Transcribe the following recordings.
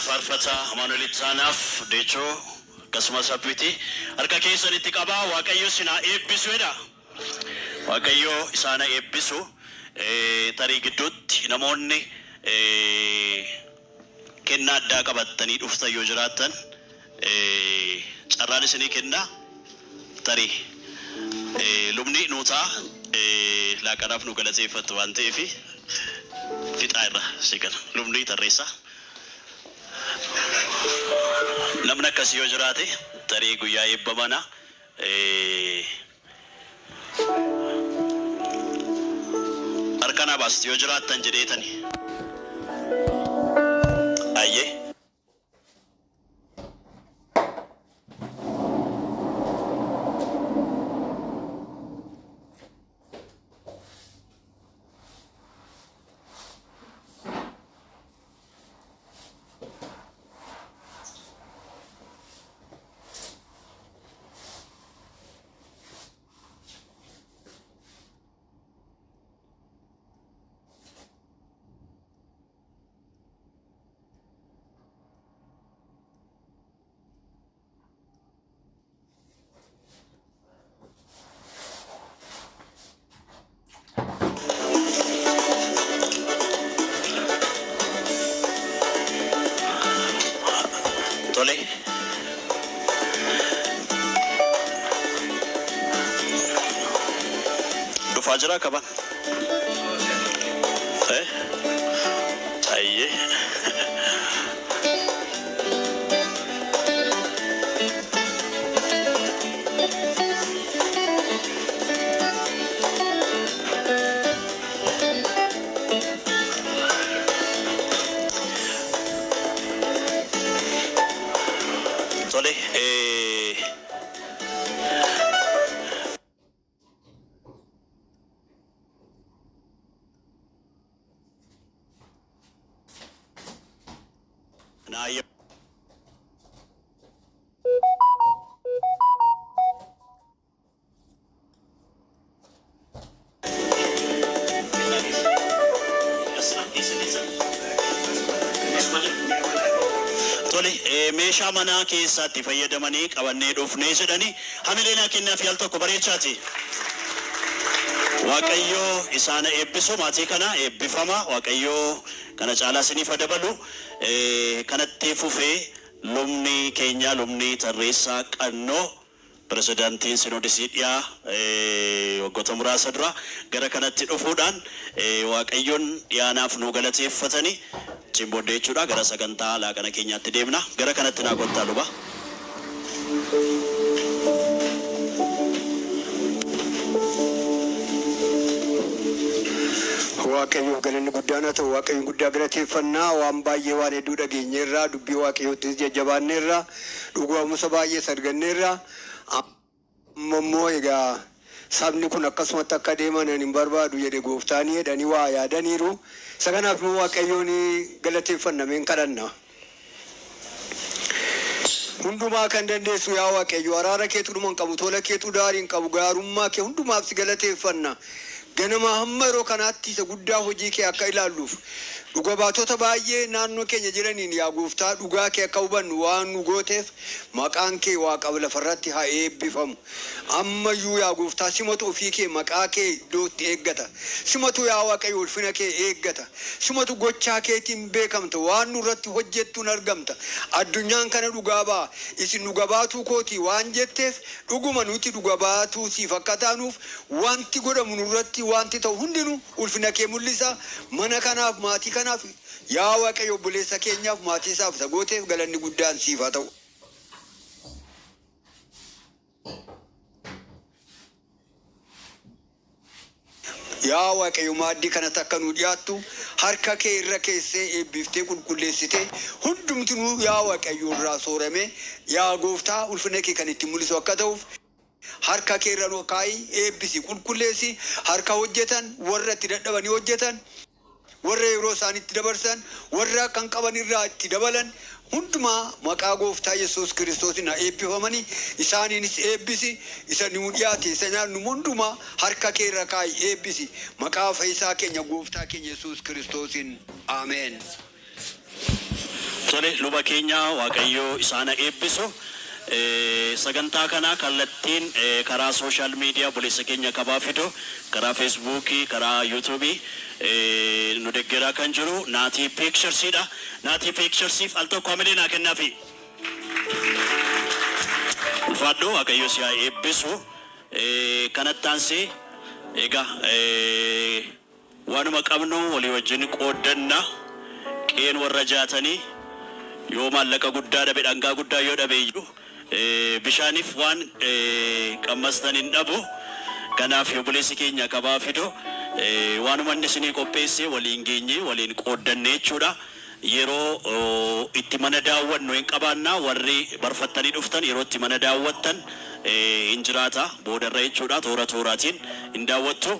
Farfata Amanuel Sanaf Decho Kasuma Sapiti Arka keessa itti qaba Waaqayyo sina eebbisuudha Waaqayyo isaan eebbisu tarii gidduutti namoonni kennaa addaa qabatanii dhuftan yoo jiraatan carraan isinii kennaa tarii lubni nuutaa laaqanaaf nu galateeffatu waan ta'eef fixaa irra siqana lubni tarreessa namni akkasii yoo jiraate tarii guyyaa eebbamana harkana baasti yoo jiraattan jedheetani ayyee tole dhufaa jira qaban ayyee tole naayya tole meeshaa manaa keessatti fayyadamanii qabannee dhufnee jedhanii hamileena kennaaf yaal tokko bareechaati waaqayyo isaan eebbisu maatii kana eebbifama waaqayyo kana caalaa isiniif dabalu kanatti fufee lubni keenya lubni tarreessaa qannoo pirezidaantiin sinodisiidhiyaa waggoota muraasa dura gara kanatti dhufuudhaan waaqayyoon dhiyaanaaf nu galateeffatanii cimbooddee jechuudha gara sagantaa laaqana keenyaatti deemna gara kanatti naa kottaa luba waaqayyo galanni guddaana ta'u waaqayyo guddaa galateeffannaa waan baay'ee waan hedduu dhageenyeerraa dubbii waaqayyootti jajjabaanneerraa dhugumamusa baay'ee sarganneerraa ammoo egaa sabni kun akkasumatti akka deeman hin barbaadu jedhe gooftaanii jedhanii waa yaadaniiru isa kanaaf nu waaqayyoon galateeffannameen kadhanna hundumaa kan dandeessu yaa waaqayyo araara keetu dhuman qabu tola keetu daariin qabu gaarummaa kee hundumaaf si galateeffanna ganama hamma yeroo kanaatti isa guddaa hojii kee akka ilaalluuf dhuga baatota baay'ee naannoo keenya jiraniin yaa gooftaa dhugaa kee akka hubannu waan nu gooteef maqaan kee waaqa lafarratti haa eebbifamu ammayyuu yaa gooftaa simatu ofii kee maqaa kee iddootti eeggata simatu yaa waaqayyo ulfina kee eeggata simatu gochaa keetiin beekamta waan nurratti hojjettuun argamta addunyaan kana dhugaa ba'a isin dhuga baatuu kooti waan jetteef dhuguma nuti dhuga baatuu siif akka taanuuf wanti godhamu nurratti wanti ta'u hundinuu ulfina kee mul'isa mana kanaaf maatii kanaaf yaa waaqayyo obboleessa keenyaaf maatii isaaf isa gooteef galanni guddaan siif haa ta'u. yaa waaqayyo maaddii kanatti akka nu dhiyaattu harka kee irra keessee eebbiftee qulqulleessitee hundumtinuu yaa waaqayyo irraa soorame yaa gooftaa ulfina kee kan itti mul'isu akka ta'uuf harka kee irra nu kaa'i eebbisi qulqulleessi harka hojjetan warra itti dadhabanii hojjetan warra yeroo isaanitti dabarsan warra kan qaban irraa itti dabalan hundumaa maqaa gooftaa Yesuus Kiristoosin haa eebbifamanii isaaniinis eebbisi isa nu dhiyaate isa nyaannu hundumaa harka kee irra kaa'i eebbisi maqaa fayyisaa keenya gooftaa keenya Yesuus Kiristoosin ameen. Tole luba keenya waaqayyo isaan eebbisu sagantaa kana kallattiin karaa social media buleessa keenya kabaa fido karaa Facebook karaa YouTube nu deeggaraa kan jiru Naatii Pictures'idha. Naatii Pictures'iif al tokko amalee naa kennaafi. Ulfaadhoo Waaqayyo si haa eebbisu. Kanattansi egaa waanuma qabnu walii wajjin qooddanna qeen warra jaatanii yoo maallaqa guddaa dhabe dhangaa guddaa yoo dhabe iyyuu bishaaniif waan qammastan hin dhabu. Kanaaf obboleessi keenya kabaa fido waanuma inni isinii qopheesse waliin geenye waliin qooddanne jechuudha. Yeroo itti mana daawwannu hin qabaanna warri barfattanii dhuftan yeroo itti mana daawwattan hin jiraata boodarra jechuudha toora tooraatiin hin daawwattu.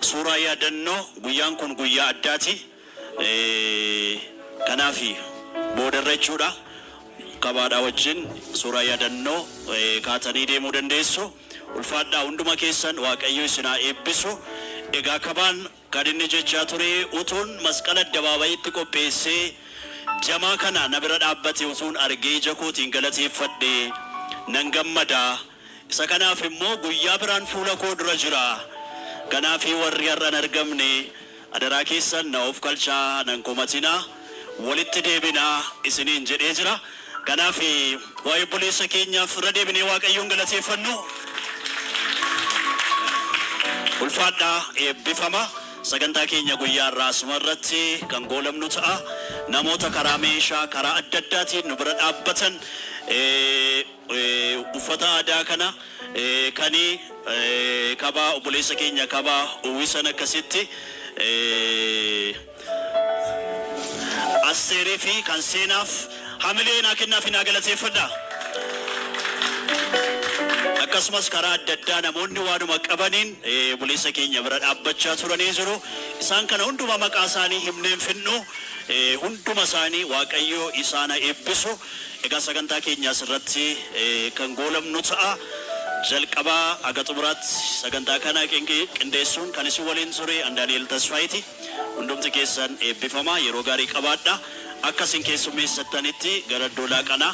Suuraa yaadannoo guyyaan kun guyyaa addaati. Kanaaf boodarra jechuudha kabaadhaa wajjin suuraa yaadannoo kaatanii deemuu dandeessu. Ulfaadhaa hunduma keessan Waaqayyo isin haa eebbisu. Egaa kabaan kan inni jechaa ture utuun masqala addabaabayitti qopheessee jamaa kana na bira dhaabbate utuun argee ija kootiin galateeffadhe nan gammada. Isa kanaaf immoo guyyaa biraan fuula koo dura jira. Kanaaf warri har'an argamne adaraa keessan na of kalchaa nan komatinaa walitti deebinaa isiniin jedhee jira. Kanaaf waa'ee obboleessa keenyaaf irra deebinee Waaqayyoon galateeffannu. Ulfaadhaa eebbifama. Sagantaa keenya guyyaa irraa asumarratti kan goolamnu ta'a. Namoota karaa meeshaa karaa adda addaatiin nu bira dhaabbatan uffata aadaa kana kanii kabaa obboleessa keenya kabaa uwwisan akkasitti Asteerii fi kan seenaaf hamilee naa kennaaf naa galateeffadha. Akkasumas karaa adda addaa namoonni waanuma qabaniin obboleessa keenya bira dhaabbachaa turanii jiru. Isaan kana hunduma maqaa isaanii himneen finnu hunduma isaanii Waaqayyo isaan haa eebbisu. Egaa sagantaa keenyaas irratti kan goolamnu ta'a. Jalqabaa aga xumuraatti sagantaa kana qindeessuun kan isin waliin ture Daani'el Tasfaayiti. Hundumti keessan eebbifamaa yeroo gaarii qabaadha. Akka isin keessummeessattanitti gara doolaa kana